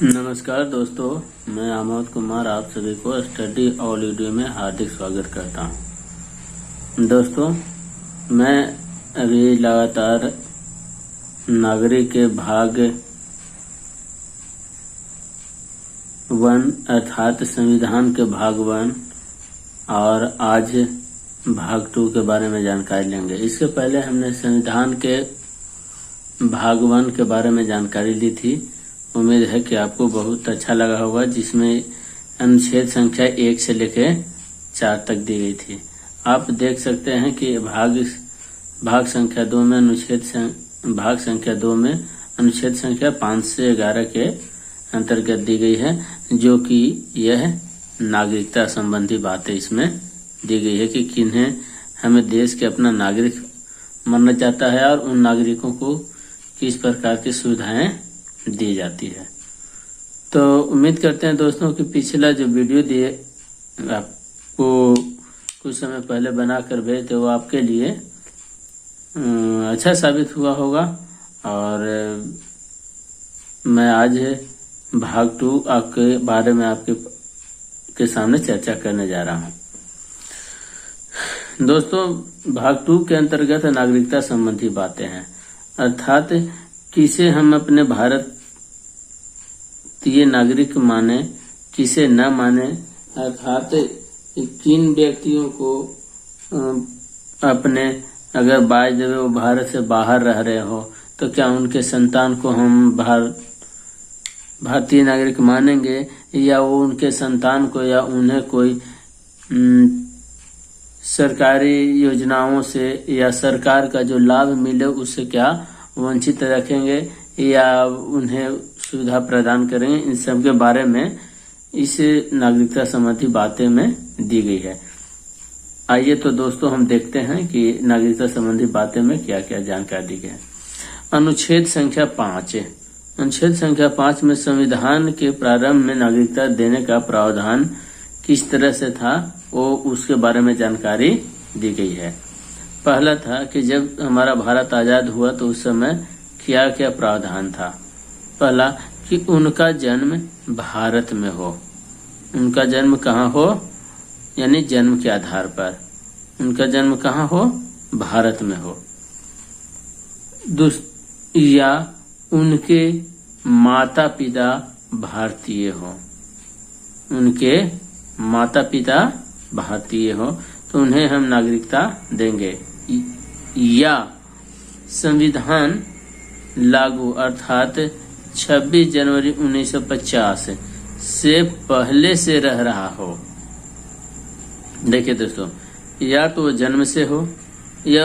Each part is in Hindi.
नमस्कार दोस्तों, मैं आमोद कुमार आप सभी को स्टडी ऑल वीडियो में हार्दिक स्वागत करता हूं। दोस्तों, मैं अभी लगातार नागरिक के भाग 1 अर्थात संविधान के भाग 1 और आज भाग 2 के बारे में जानकारी लेंगे। इसके पहले हमने संविधान के भाग 1 के बारे में जानकारी ली थी। उम्मीद है कि आपको बहुत अच्छा लगा होगा, जिसमें अनुच्छेद संख्या 1 से लेकर 4 तक दी गई थी। आप देख सकते हैं कि भाग संख्या 2 में भाग संख्या 2 में अनुच्छेद संख्या 5 से 11 के अंतर्गत दी गई है, जो कि यह नागरिकता संबंधी बातें इसमें दी गई है कि किन्हें हमें देश के अपना नागरिक माना जाता है और उन नागरिकों को किस प्रकार की सुविधाएं दी जाती है। तो उम्मीद करते हैं दोस्तों कि पिछला जो वीडियो दिए आपको कुछ समय पहले बनाकर भेजे वो आपके लिए अच्छा साबित हुआ होगा। और मैं आज भाग 2 आपके बारे में आपके सामने चर्चा करने जा रहा हूं। दोस्तों, भाग 2 के अंतर्गत नागरिकता संबंधी बातें हैं, अर्थात किसे हम अपने भारतीय नागरिक माने, किसे न माने, अर्थात किन व्यक्तियों को अपने अगर बाय द वे वो भारत से बाहर रह रहे हो तो क्या उनके संतान को हम भारतीय नागरिक मानेंगे, या वो उनके संतान को या उन्हें कोई सरकारी योजनाओं से या सरकार का जो लाभ मिले उससे क्या वंचित रखेंगे या उन्हें सुविधा प्रदान करेंगे। इन सब के बारे में इस नागरिकता संबंधी बातें में दी गई है। आइए तो दोस्तों हम देखते हैं कि नागरिकता संबंधी बातें में क्या क्या जानकारी दी गई है। अनुच्छेद संख्या 5। अनुच्छेद संख्या 5 में संविधान के प्रारंभ में नागरिकता देने का प्रावधान किस तरह से था वो उसके बारे में जानकारी दी गई है। पहला था कि जब हमारा भारत आजाद हुआ तो उस समय क्या क्या प्रावधान था। पहला कि उनका जन्म भारत में हो। उनका जन्म कहाँ हो, यानी जन्म के आधार पर उनका जन्म कहाँ हो, भारत में हो। या उनके माता पिता भारतीय हो, उनके माता पिता भारतीय हो तो उन्हें हम नागरिकता देंगे। या संविधान लागू अर्थात 26 जनवरी 1950 से पहले से रह रहा हो। देखिए दोस्तों, या तो वो जन्म से हो या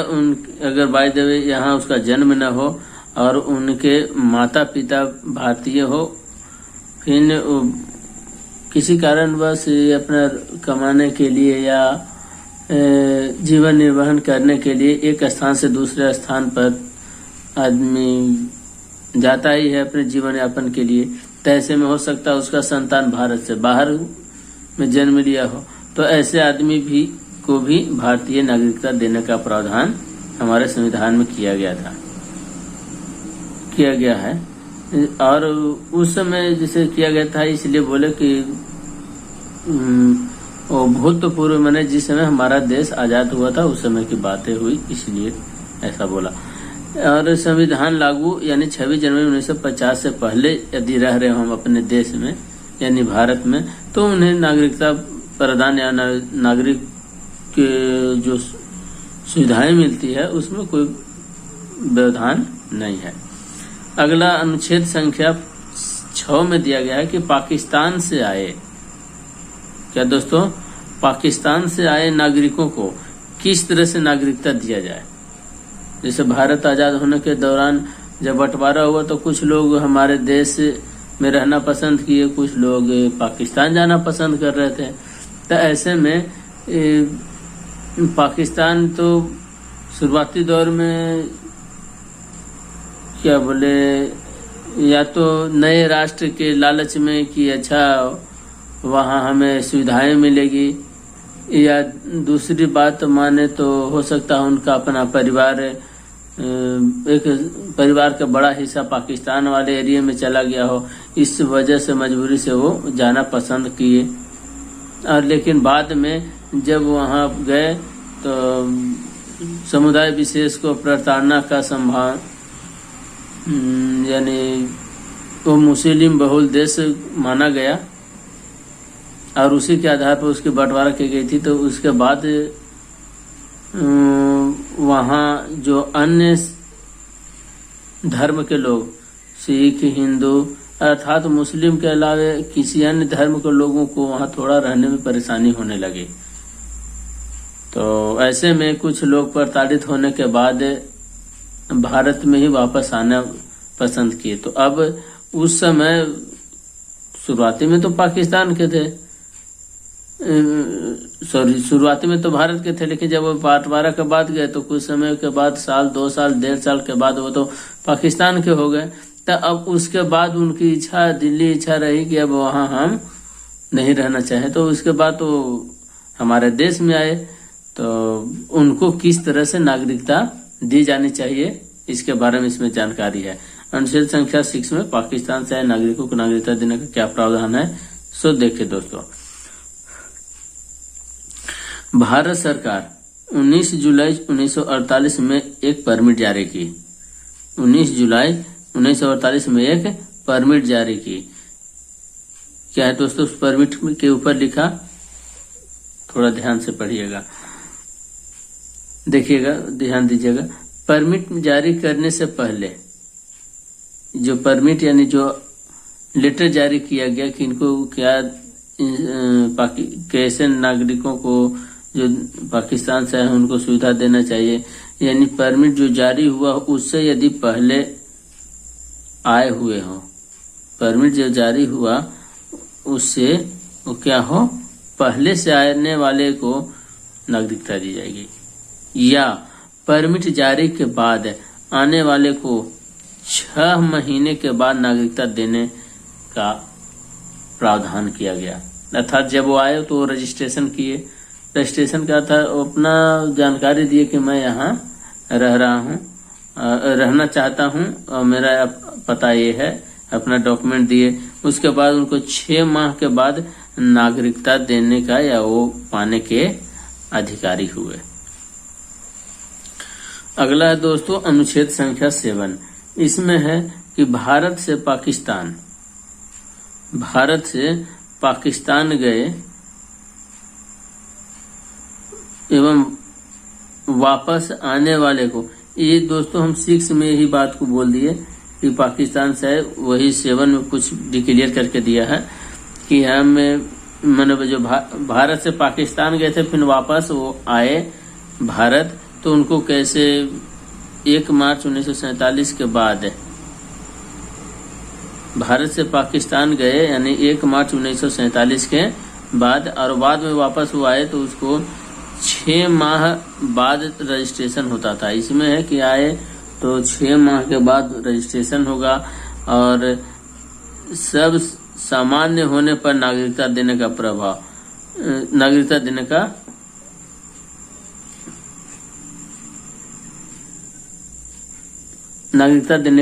अगर बाय द वे यहाँ उसका जन्म न हो और उनके माता पिता भारतीय हो, फिर किसी कारणवश अपना कमाने के लिए या जीवन निर्वहन करने के लिए एक स्थान से दूसरे स्थान पर आदमी जाता ही है अपने जीवन यापन के लिए। तो ऐसे में हो सकता है उसका संतान भारत से बाहर में जन्म लिया हो, तो ऐसे आदमी को भी भारतीय नागरिकता देने का प्रावधान हमारे संविधान में किया गया है। और उस समय जिसे किया गया था इसलिए बोले कि भूतपूर्व मैंने जिस समय हमारा देश आजाद हुआ था उस समय की बातें हुई, इसलिए ऐसा बोला। और संविधान लागू यानी 26 जनवरी 1950 से पहले यदि रह रहे हो हम अपने देश में यानी भारत में, तो उन्हें नागरिकता प्रदान या नागरिक के जो सुविधाएं मिलती है उसमें कोई व्यवधान नहीं है। अगला अनुच्छेद संख्या 6 में दिया गया है कि पाकिस्तान से आए, क्या दोस्तों, पाकिस्तान से आए नागरिकों को किस तरह से नागरिकता दिया जाए। जैसे भारत आजाद होने के दौरान जब बंटवारा हुआ तो कुछ लोग हमारे देश में रहना पसंद किए, कुछ लोग पाकिस्तान जाना पसंद कर रहे थे। तो ऐसे में पाकिस्तान तो शुरुआती दौर में क्या बोले, या तो नए राष्ट्र के लालच में कि अच्छा वहाँ हमें सुविधाएं मिलेगी, या दूसरी बात माने तो हो सकता है उनका अपना परिवार एक परिवार का बड़ा हिस्सा पाकिस्तान वाले एरिया में चला गया हो, इस वजह से मजबूरी से वो जाना पसंद किए। और लेकिन बाद में जब वहाँ गए तो समुदाय विशेष को प्रताड़ना का संभाव, यानी वो मुस्लिम बहुल देश माना गया और उसी के आधार पर उसकी बंटवारा की गई थी। तो उसके बाद वहाँ जो अन्य धर्म के लोग, सिख, हिंदू अर्थात मुस्लिम के अलावा किसी अन्य धर्म के लोगों को वहाँ थोड़ा रहने में परेशानी होने लगी। तो ऐसे में कुछ लोग प्रताड़ित होने के बाद भारत में ही वापस आना पसंद किए। तो अब उस समय शुरुआती में तो पाकिस्तान के थे, शुरुआती में तो भारत के थे, लेकिन जब वो बंटवारा के बाद गए तो कुछ समय के बाद, साल 2 साल 1.5 साल के बाद वो तो पाकिस्तान के हो गए। तो अब उसके बाद उनकी इच्छा, दिल्ली इच्छा रही कि अब वहाँ हम नहीं रहना चाहे। तो उसके बाद तो हमारे देश में आए। तो उनको किस तरह से नागरिकता दी जानी चाहिए इसके बारे में इसमें जानकारी है। अनुच्छेद संख्या 6 में पाकिस्तान से आए नागरिकों को नागरिकता देने का क्या प्रावधान है, सो देखिए दोस्तों। भारत सरकार 19 जुलाई 1948 में एक परमिट जारी की। 19 जुलाई 1948 में एक परमिट जारी की। क्या है दोस्तों उस परमिट के ऊपर लिखा, थोड़ा ध्यान से पढ़िएगा, देखिएगा, ध्यान दीजिएगा। परमिट जारी करने से पहले जो परमिट यानी जो लेटर जारी किया गया कि इनको क्या कैसे नागरिकों को जो पाकिस्तान से है उनको सुविधा देना चाहिए, यानी परमिट जो जारी हुआ उससे यदि पहले आए हुए हो, परमिट जो जारी हुआ उससे वो क्या हो, पहले से आने वाले को नागरिकता दी जाएगी, या परमिट जारी के बाद आने वाले को 6 महीने के बाद नागरिकता देने का प्रावधान किया गया। अर्थात जब वो आए तो रजिस्ट्रेशन किए, रजिस्ट्रेशन का था अपना जानकारी दिए कि मैं यहाँ रह रहा हूँ, रहना चाहता हूँ और मेरा पता ये है, अपना डॉक्यूमेंट दिए। उसके बाद उनको 6 माह के बाद नागरिकता देने का या वो पाने के अधिकारी हुए। अगला है दोस्तों अनुच्छेद संख्या 7। इसमें है कि भारत से पाकिस्तान गए एवं वापस आने वाले को, ये दोस्तों हम 6 में ही बात को बोल दिए कि पाकिस्तान से, वही 7 में कुछ डिक्लेयर करके दिया है कि हम मतलब जो भारत से पाकिस्तान गए थे फिर वापस वो आए भारत, तो उनको कैसे 1 मार्च 1947 के बाद भारत से पाकिस्तान गए, यानी 1 मार्च 1947 के बाद, और बाद में वापस वो आए तो उसको 6 माह बाद रजिस्ट्रेशन होता था। इसमें है कि आए तो 6 माह के बाद रजिस्ट्रेशन होगा और सब सामान्य होने पर नागरिकता देने का प्रभाव, नागरिकता देने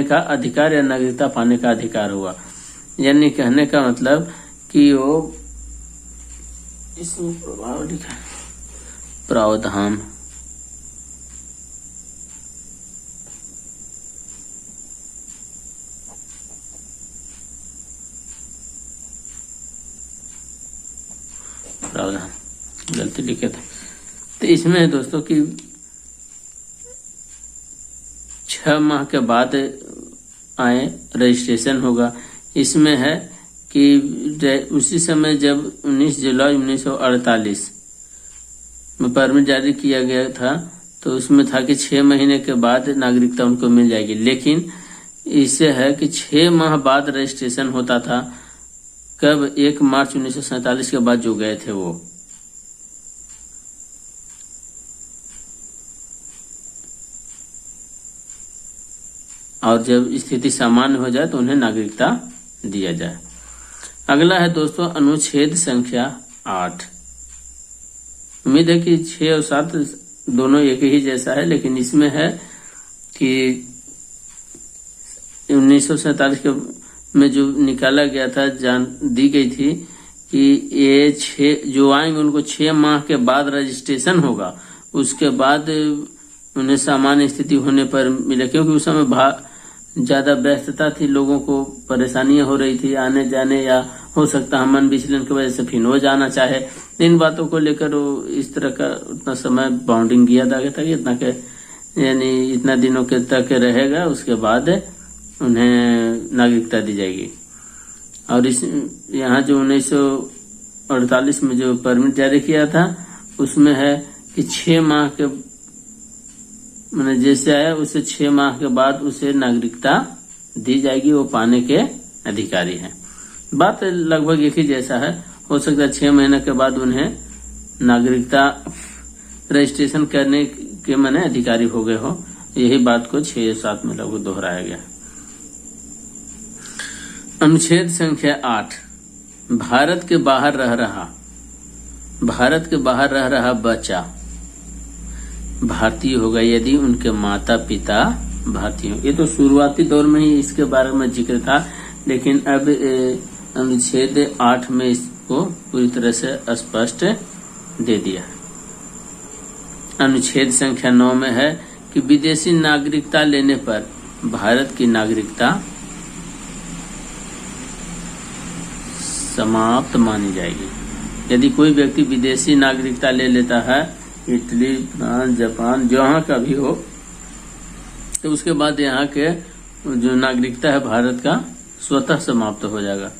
का अधिकार या नागरिकता पाने का अधिकार हुआ। यानी कहने का मतलब कि वो इसमें प्रभाव लिखा, प्रावधान, गलती लिखे थे। तो इसमें है दोस्तों कि 6 माह के बाद आए, रजिस्ट्रेशन होगा। इसमें है कि उसी समय जब 19 जुलाई 1948 में परमिट जारी किया गया था तो उसमें था कि 6 महीने के बाद नागरिकता उनको मिल जाएगी, लेकिन इससे है कि 6 माह बाद रजिस्ट्रेशन होता था। कब? 1 मार्च 1947 के बाद जो गए थे वो। और जब स्थिति सामान्य हो जाए तो उन्हें नागरिकता दिया जाए। अगला है दोस्तों अनुच्छेद संख्या 8। उम्मीद है कि 6 और 7 दोनों एक ही जैसा है, लेकिन इसमें है कि 1947 के में जो निकाला गया था दी गई थी कि ये 6 जो आएंगे उनको 6 माह के बाद रजिस्ट्रेशन होगा, उसके बाद उन्हें सामान्य स्थिति होने पर मिले, क्योंकि उस समय ज्यादा व्यस्तता थी, लोगों को परेशानियां हो रही थी आने जाने, या हो सकता है मन विचलन की वजह से फिर वो जाना चाहे। इन बातों को लेकर वो इस तरह का उतना समय बाउंडिंग किया था कि इतना के यानी इतना दिनों के तक रहेगा, उसके बाद उन्हें नागरिकता दी जाएगी। और इस यहाँ जो 1948 में जो परमिट जारी किया था उसमें है कि 6 माह के मैंने जैसे आया उससे 6 माह के बाद उसे नागरिकता दी जाएगी, वो पाने के अधिकारी हैं। बात लगभग एक ही जैसा है, हो सकता है 6 महीने के बाद उन्हें नागरिकता रजिस्ट्रेशन करने के माने अधिकारी हो गए हो। यही बात को 6 या 7 में लगभग दोहराया गया। अनुच्छेद संख्या 8, भारत के बाहर रह रहा बच्चा भारतीय होगा यदि उनके माता पिता भारतीय हो। ये तो शुरुआती दौर में ही इसके बारे में जिक्र था, लेकिन अब अनुच्छेद 8 में इसको पूरी तरह से स्पष्ट दे दिया। अनुच्छेद संख्या 9 में है कि विदेशी नागरिकता लेने पर भारत की नागरिकता समाप्त मानी जाएगी। यदि कोई व्यक्ति विदेशी नागरिकता ले लेता है, इटली, फ्रांस, जापान, जहाँ का भी हो, तो उसके बाद यहाँ के जो नागरिकता है भारत का स्वतः समाप्त हो जाएगा।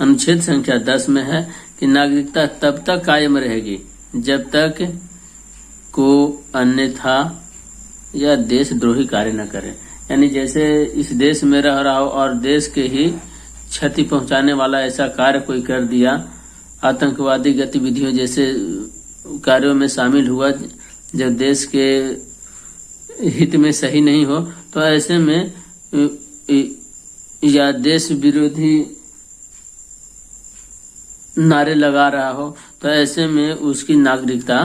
अनुच्छेद संख्या 10 में है कि नागरिकता तब तक कायम रहेगी जब तक को अन्यथा या देशद्रोही कार्य न करे। यानी जैसे इस देश में रह रहा हो और देश के ही क्षति पहुंचाने वाला ऐसा कार्य कोई कर दिया, आतंकवादी गतिविधियों जैसे कार्यों में शामिल हुआ जब देश के हित में सही नहीं हो, तो ऐसे में या देश विरोधी नारे लगा रहा हो, तो ऐसे में उसकी नागरिकता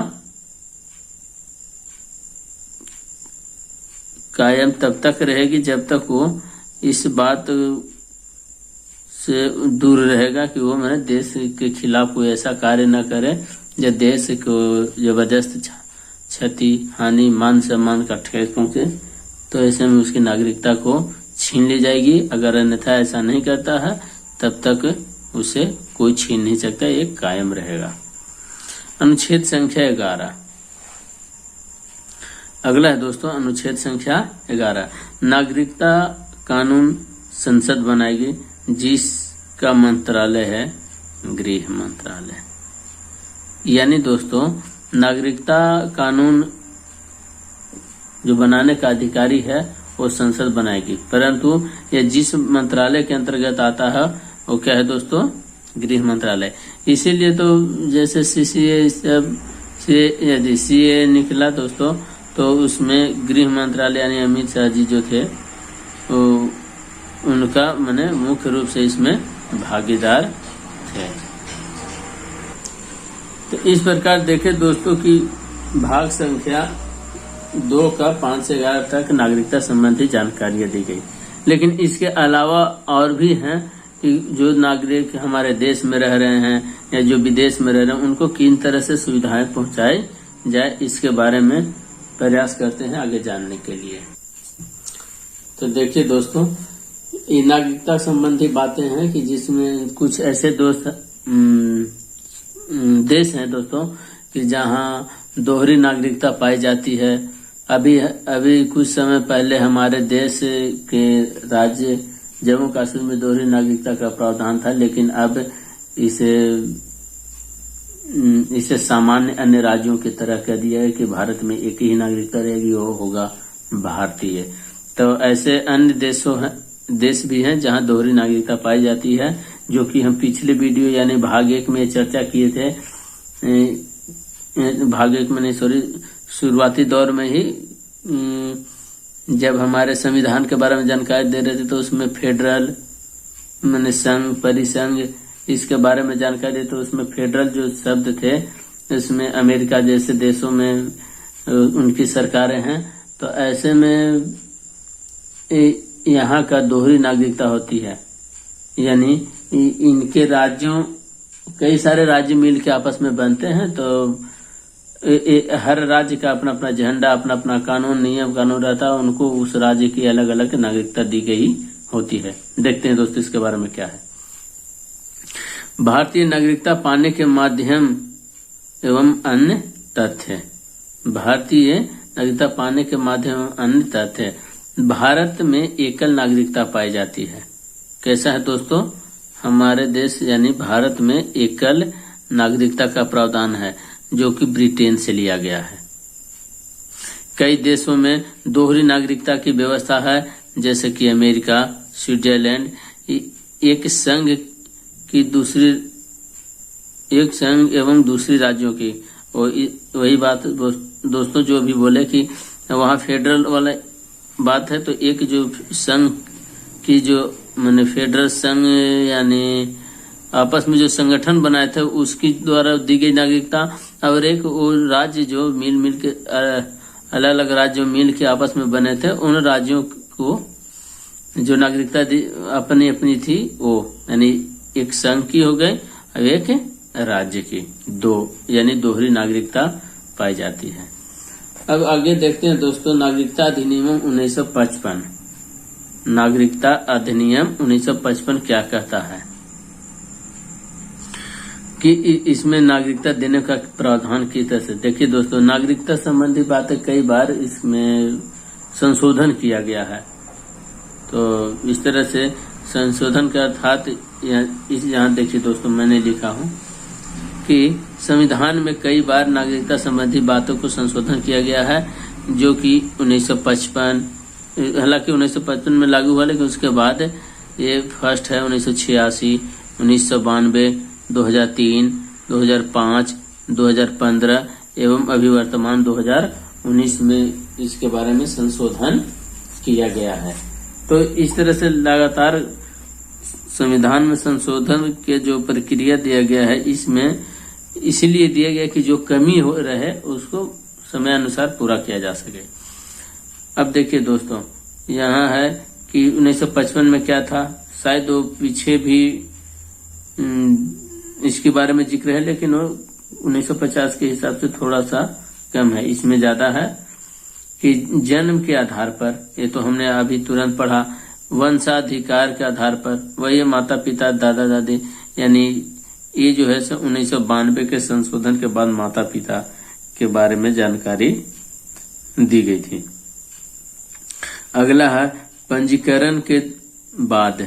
कायम तब तक रहेगी जब तक वो इस बात से दूर रहेगा कि वो मैंने देश के खिलाफ कोई ऐसा कार्य न करे जो देश को जबरदस्त क्षति, हानि, मान सम्मान का ठेस पहुंचे, तो ऐसे में उसकी नागरिकता को छीन ली जाएगी। अगर अन्यथा ऐसा नहीं करता है तब तक उसे कोई छीन नहीं सकता, ये कायम रहेगा। अनुच्छेद संख्या 11 अगला है दोस्तों, अनुच्छेद संख्या 11 नागरिकता कानून संसद बनाएगी, जिसका मंत्रालय है गृह मंत्रालय। यानी दोस्तों नागरिकता कानून जो बनाने का अधिकारी है वो संसद बनाएगी, परंतु यह जिस मंत्रालय के अंतर्गत आता है वो क्या है दोस्तों, गृह मंत्रालय। इसीलिए तो जैसे सीसीए सब से यदि सीए निकला दोस्तों, तो उसमें गृह मंत्रालय यानी अमित शाह जी जो थे वो उनका माने मुख्य रूप से इसमें भागीदार थे। तो इस प्रकार देखें दोस्तों कि भाग संख्या 2 का 5 से 11 तक नागरिकता संबंधी जानकारियां दी गई। लेकिन इसके अलावा और भी हैं कि जो नागरिक हमारे देश में रह रहे हैं या जो विदेश में रह रहे हैं उनको किन तरह से सुविधाएं पहुंचाई जाए, इसके बारे में प्रयास करते हैं आगे जानने के लिए। तो देखिए दोस्तों, ये नागरिकता संबंधी बातें हैं कि जिसमें कुछ ऐसे देश हैं दोस्तों कि जहां दोहरी नागरिकता पाई जाती है। अभी कुछ समय पहले हमारे देश के राज्य जम्मू कश्मीर में दोहरी नागरिकता का प्रावधान था, लेकिन अब इसे सामान्य अन्य राज्यों की तरह कह दिया है कि भारत में एक ही नागरिकता रहेगी, वो होगा भारतीय। तो ऐसे अन्य देश भी हैं जहां दोहरी नागरिकता पाई जाती है, जो कि हम पिछले वीडियो यानी भाग 1 में चर्चा किए थे। भाग 1 में शुरुआती दौर में ही जब हमारे संविधान के बारे में जानकारी दे रहे थे, तो उसमें फेडरल मैंने संघ, परिसंघ, इसके बारे में जानकारी दी। तो उसमें फेडरल जो शब्द थे, उसमें अमेरिका जैसे देशों में उनकी सरकारें हैं, तो ऐसे में यहाँ का दोहरी नागरिकता होती है। यानी इनके राज्यों, कई सारे राज्य मिल के आपस में बनते हैं, तो हर राज्य का अपना अपना झंडा, अपना अपना कानून, नियम कानून रहता है, उनको उस राज्य की अलग अलग नागरिकता दी गई होती है। देखते हैं दोस्तों इसके बारे में क्या है। भारतीय नागरिकता पाने के माध्यम एवं अन्य तथ्य। भारतीय नागरिकता पाने के माध्यम एवं अन्य तथ्य। भारत में एकल नागरिकता पाई जाती है। कैसा है दोस्तों? हमारे देश यानी भारत में एकल नागरिकता का प्रावधान है, जो कि ब्रिटेन से लिया गया है। कई देशों में दोहरी नागरिकता की व्यवस्था है, जैसे कि अमेरिका, स्विट्जरलैंड। एक संघ एवं दूसरी राज्यों की। वही बात दोस्तों जो भी बोले कि वहाँ फेडरल वाला बात है, तो एक जो संघ की जो मैंने फेडरल संघ यानी आपस में जो संगठन बनाए थे उसकी द्वारा दी गई नागरिकता, और एक वो राज्य जो मिल के अलग अलग राज्यों मिल के आपस में बने थे, उन राज्यों को जो नागरिकता अपनी अपनी थी, वो यानी एक संघ की हो गई और एक राज्य की, दो यानी दोहरी नागरिकता पाई जाती है। अब आगे देखते हैं दोस्तों नागरिकता अधिनियम 1955। नागरिकता अधिनियम 1955 क्या कहता है कि इसमें नागरिकता देने का प्रावधान किस तरह से। देखिए दोस्तों, नागरिकता संबंधी बातें कई बार इसमें संशोधन किया गया है। तो इस तरह से संशोधन का अर्थात यहाँ देखिए दोस्तों, मैंने लिखा हूँ कि संविधान में कई बार नागरिकता संबंधी बातों को संशोधन किया गया है, जो कि 1955, हालांकि 1955 में लागू हुआ, लेकिन उसके बाद ये फर्स्ट है 1986, 1992, 2003, 2005, 2015 एवं अभी वर्तमान 2019 में इसके बारे में संशोधन किया गया है। तो इस तरह से लगातार संविधान में संशोधन के जो प्रक्रिया दिया गया है, इसमें इसलिए दिया गया कि जो कमी हो रहे उसको समय अनुसार पूरा किया जा सके। अब देखिए दोस्तों, यहाँ है कि 1955 में क्या था, शायद वो पीछे भी इसके बारे में जिक्र है, लेकिन वो 1950 के हिसाब से थोड़ा सा कम है। इसमें ज्यादा है कि जन्म के आधार पर, ये तो हमने अभी तुरंत पढ़ा, वंशाधिकार के आधार पर, वही माता पिता दादा दादी, यानी ये जो है 1992 के संशोधन के बाद माता पिता के बारे में जानकारी दी गई थी। अगला है पंजीकरण के बाद,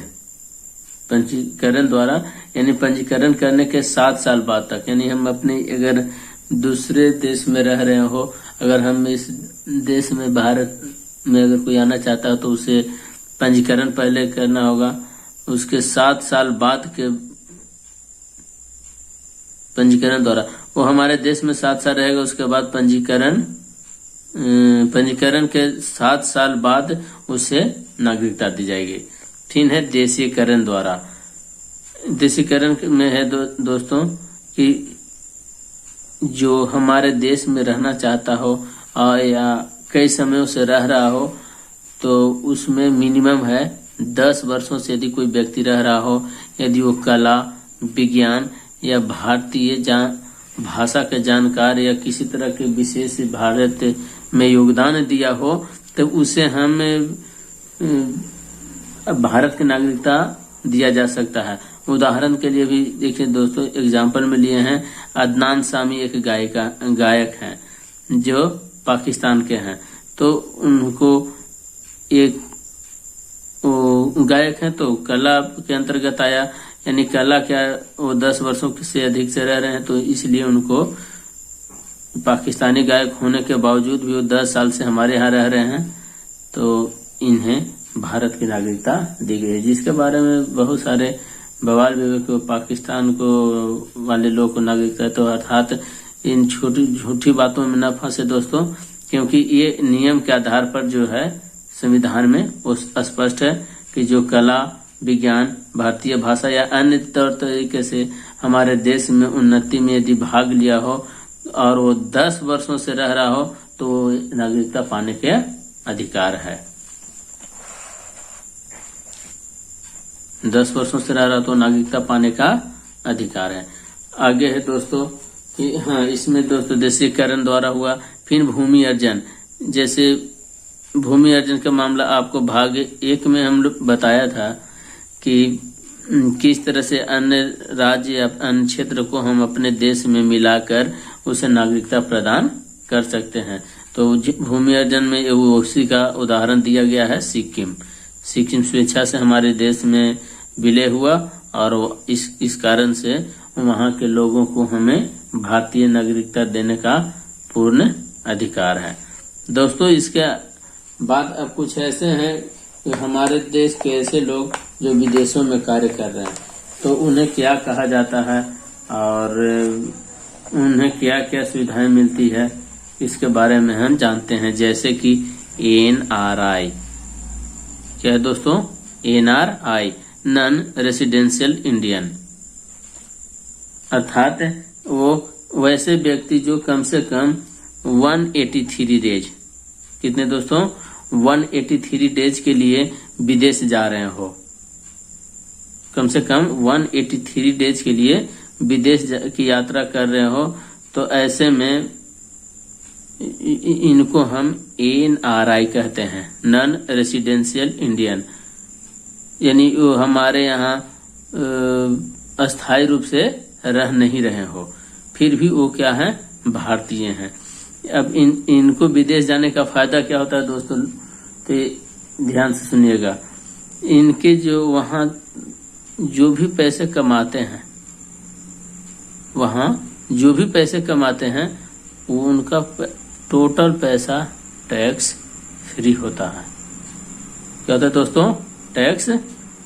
पंजीकरण द्वारा यानी पंजीकरण करने के 7 साल बाद तक, यानी हम अपने अगर दूसरे देश में रह रहे हो, अगर हम इस देश में भारत में अगर कोई आना चाहता हो तो उसे पंजीकरण पहले करना होगा। उसके 7 साल बाद के पंजीकरण द्वारा वो हमारे देश में 7 साल रहेगा। उसके बाद पंजीकरण के 7 साल बाद उसे नागरिकता दी जाएगी। ठीक है। देशीकरण द्वारा, देशीकरण में है दोस्तों कि जो हमारे देश में रहना चाहता हो या कई समयों से रह रहा हो, तो उसमें मिनिमम है 10 वर्षों से यदि कोई व्यक्ति रह रहा हो, यदि वो कला, विज्ञान या भारतीय भाषा के जानकार या किसी तरह के विशेष भारत में योगदान दिया हो, तो उसे हम भारत की नागरिकता दिया जा सकता है। उदाहरण के लिए भी देखिए दोस्तों, एग्जाम्पल में लिए हैं, अदनान सामी एक गायक हैं जो पाकिस्तान के हैं, तो उनको एक गायक हैं तो कला के अंतर्गत आया, यानी कला क्या वो 10 वर्षों से अधिक से रह रहे हैं, तो इसलिए उनको पाकिस्तानी गायक होने के बावजूद भी वो 10 साल से हमारे यहाँ रह रहे हैं, तो इन्हें भारत की नागरिकता दी गई है। जिसके बारे में बहुत सारे बवाल भी को पाकिस्तान को वाले लोग को नागरिकता, तो अर्थात इन छोटी झूठी बातों में न फंसे दोस्तों, क्योंकि ये नियम के आधार पर जो है संविधान में वो स्पष्ट है कि जो कला, विज्ञान, भारतीय भाषा या अन्य तौर तरीके से हमारे देश में उन्नति में यदि भाग लिया हो और वो 10 वर्षों से रह रहा हो, तो नागरिकता पाने के अधिकार है। 10 वर्षों से रह रहा तो नागरिकता पाने का अधिकार है। आगे है दोस्तों कि हाँ, इसमें दोस्तों देशीकरण द्वारा हुआ, फिर भूमि अर्जन। जैसे भूमि अर्जन का मामला आपको भाग 1 में हम लोग बताया था कि किस तरह से अन्य राज्य या अन्य क्षेत्र को हम अपने देश में मिलाकर उसे नागरिकता प्रदान कर सकते हैं। तो भूमि अर्जन में उसी का उदाहरण दिया गया है सिक्किम। सिक्किम स्वेच्छा से हमारे देश में विलय हुआ और इस कारण से वहाँ के लोगों को हमें भारतीय नागरिकता देने का पूर्ण अधिकार है। दोस्तों इसके बाद अब कुछ ऐसे हैं कि हमारे देश के ऐसे लोग जो विदेशों में कार्य कर रहे हैं, तो उन्हें क्या कहा जाता है और उन्हें क्या क्या सुविधाएं मिलती है, इसके बारे में हम जानते हैं। जैसे कि NRI क्या है दोस्तों? NRI नॉन रेसिडेंशियल इंडियन, अर्थात वो वैसे व्यक्ति जो कम से कम 183 डेज, कितने दोस्तों? 183 डेज के लिए विदेश जा रहे हो, कम से कम 183 डेज के लिए विदेश की यात्रा कर रहे हो, तो ऐसे में इनको हम NRI कहते हैं, नॉन रेसिडेंशियल इंडियन, यानी वो हमारे यहाँ अस्थायी रूप से रह नहीं रहे हो, फिर भी वो क्या है? भारतीय हैं। अब इनको विदेश जाने का फायदा क्या होता है दोस्तों? तो ध्यान से सुनिएगा। इनके जो वहाँ जो भी पैसे कमाते हैं, वहाँ जो भी पैसे कमाते हैं वो उनका टोटल पैसा टैक्स फ्री होता है। क्या होता है दोस्तों? Tax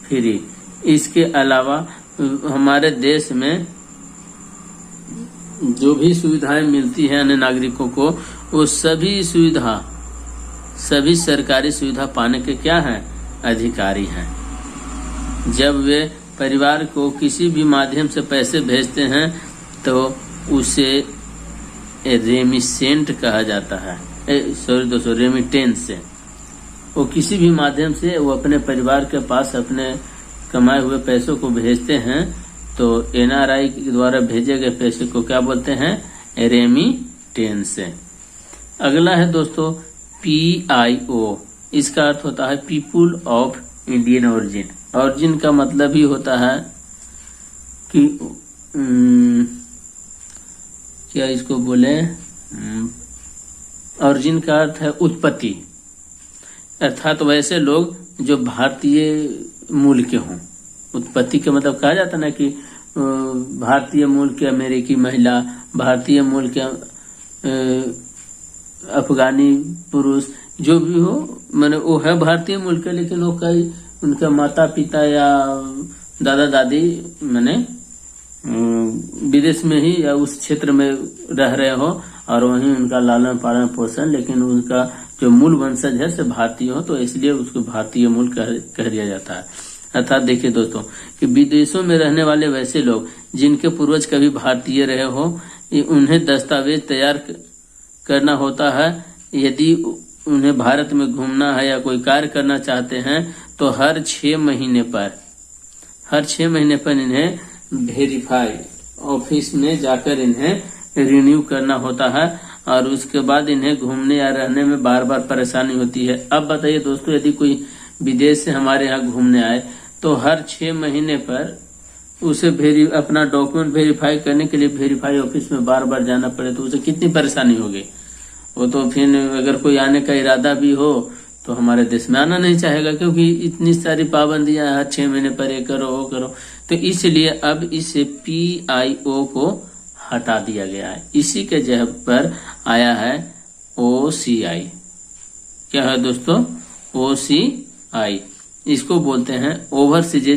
free. इसके अलावा हमारे देश में जो भी सुविधाएं मिलती हैं अन्य नागरिकों को, वो सभी सरकारी सुविधा पाने के क्या हैं? अधिकारी हैं। जब वे परिवार को किसी भी माध्यम से पैसे भेजते हैं तो उसे रेमिसेंट कहा जाता है। सॉरी दोस्तों, रेमिटेंस से वो किसी भी माध्यम से वो अपने परिवार के पास अपने कमाए हुए पैसों को भेजते हैं, तो NRI के द्वारा भेजे गए पैसे को क्या बोलते हैं? रेमिटेंस। अगला है दोस्तों PIO। इसका अर्थ होता है people of Indian origin. Origin का मतलब ही होता है कि क्या इसको बोले, ओरिजिन का अर्थ है उत्पत्ति, अर्थात वैसे लोग जो भारतीय मूल के हों। उत्पत्ति का मतलब कहा जाता ना कि भारतीय मूल के अमेरिकी महिला, भारतीय मूल के अफगानी पुरुष, जो भी हो, माने वो है भारतीय मूल के, लेकिन वो कई उनका माता पिता या दादा दादी माने विदेश में ही या उस क्षेत्र में रह रहे हो और वहीं उनका लालन पालन पोषण, लेकिन उनका जो मूल वंशज है से भारतीय हो, तो इसलिए उसको भारतीय मूल कह दिया जाता है। अर्थात देखिए दोस्तों कि विदेशों में रहने वाले वैसे लोग जिनके पूर्वज कभी भारतीय रहे हो, उन्हें दस्तावेज तैयार करना होता है। यदि उन्हें भारत में घूमना है या कोई कार्य करना चाहते हैं तो हर 6 महीने पर इन्हें वेरीफाई ऑफिस में जाकर इन्हें रिन्यू करना होता है और उसके बाद इन्हें घूमने या रहने में बार बार परेशानी होती है। अब बताइए दोस्तों, यदि कोई विदेश से हमारे यहाँ घूमने आए तो हर 6 महीने पर उसे अपना डॉक्यूमेंट वेरीफाई करने के लिए वेरीफाई ऑफिस में बार बार जाना पड़े तो उसे कितनी परेशानी होगी। वो तो फिर अगर कोई आने का इरादा भी हो तो हमारे देश में आना नहीं चाहेगा, क्योंकि इतनी सारी पाबंदियां हर 6 महीने पर ये करो वो करो। तो इसलिए अब इस PIO को हटा दिया गया है। इसी के जगह पर आया है OCI। क्या है दोस्तों? OCI। इसको बोलते हैं overseas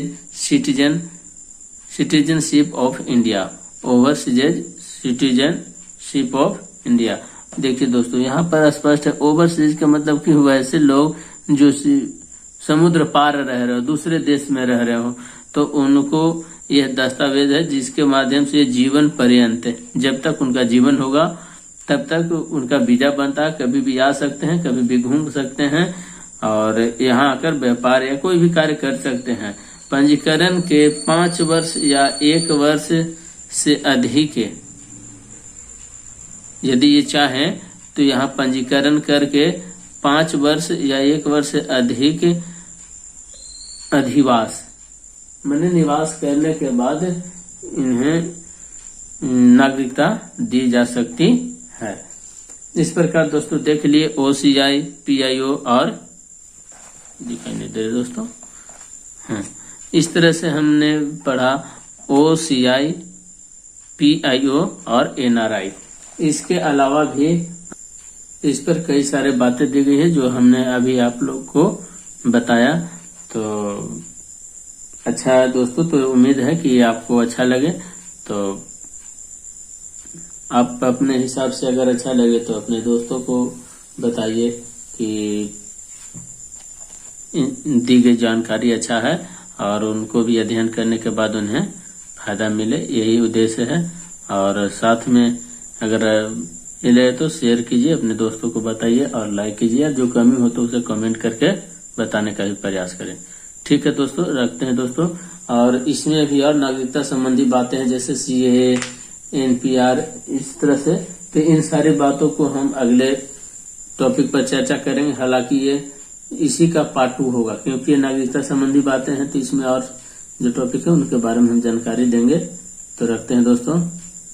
citizenship of India. Overseas citizenship of India. देखिए दोस्तों, यहाँ पर स्पष्ट है ओवरसीज का मतलब कि वैसे लोग जो समुद्र पार रह रहे हो, दूसरे देश में रह रहे हो, तो उनको यह दस्तावेज है जिसके माध्यम से जीवन पर्यंत, जब तक उनका जीवन होगा तब तक उनका वीजा बनता है। कभी भी आ सकते हैं, कभी भी घूम सकते हैं और यहाँ आकर व्यापार या कोई भी कार्य कर सकते हैं। पंजीकरण के 5 वर्ष या 1 वर्ष से अधिक यदि ये चाहें तो यहाँ पंजीकरण करके 5 वर्ष या 1 वर्ष से अधिक अधिवास माने निवास करने के बाद इन्हें नागरिकता दी जा सकती है। इस प्रकार दोस्तों देख लिए OCI, PIO और दिखाई नहीं दे रहे दोस्तों। इस तरह से हमने पढ़ा OCI, PIO और NRI। इसके अलावा भी इस पर कई सारे बातें दी गई है जो हमने अभी आप लोग को बताया। तो अच्छा है दोस्तों, तो उम्मीद है कि आपको अच्छा लगे। तो आप अपने हिसाब से अगर अच्छा लगे तो अपने दोस्तों को बताइए कि दी गई जानकारी अच्छा है और उनको भी अध्ययन करने के बाद उन्हें फायदा मिले, यही उद्देश्य है। और साथ में अगर मिले तो शेयर कीजिए, अपने दोस्तों को बताइए और लाइक कीजिए। जो कमी हो तो उसे कमेंट करके बताने का भी प्रयास करें। ठीक है दोस्तों, रखते हैं दोस्तों। और इसमें भी और नागरिकता संबंधी बातें हैं जैसे CAA, NPR, इस तरह से। तो इन सारी बातों को हम अगले टॉपिक पर चर्चा करेंगे। हालांकि ये इसी का पार्ट 2 होगा क्योंकि ये नागरिकता संबंधी बातें हैं, तो इसमें और जो टॉपिक है उनके बारे में हम जानकारी देंगे। तो रखते हैं दोस्तों,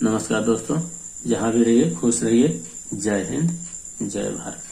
नमस्कार दोस्तों। जहां भी रहिए खुश रहिए। जय हिंद, जय भारत।